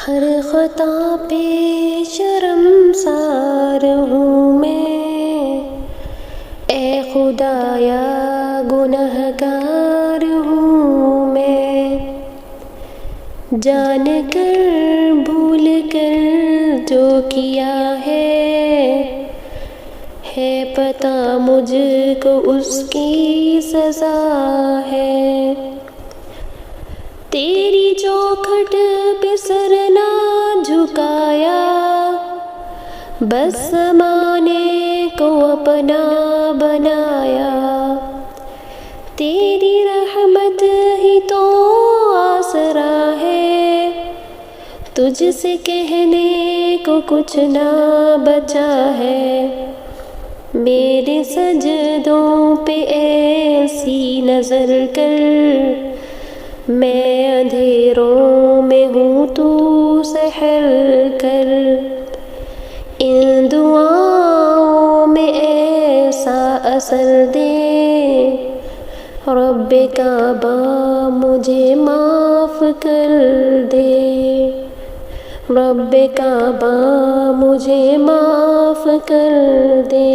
ہر خطا پہ شرمسار ہوں میں، اے خدایا گنہگار ہوں میں، جان کر بھول کر جو کیا ہے پتہ مجھ کو اس کی سزا ہے۔ تیری چوکھٹ پہ سر نہ جھکایا، بس زمانے کو اپنا بنایا، تیری رحمت ہی تو آسرا ہے، تجھ سے کہنے کو کچھ نہ بچا ہے۔ میرے سجدوں پہ ایسی نظر کر، میں اندھیروں میں ہوں تو سحر کر، ان دعاؤں میں ایسا اثر دے، رب کعبہ مجھے معاف کر دے، رب کعبہ مجھے معاف کر دے۔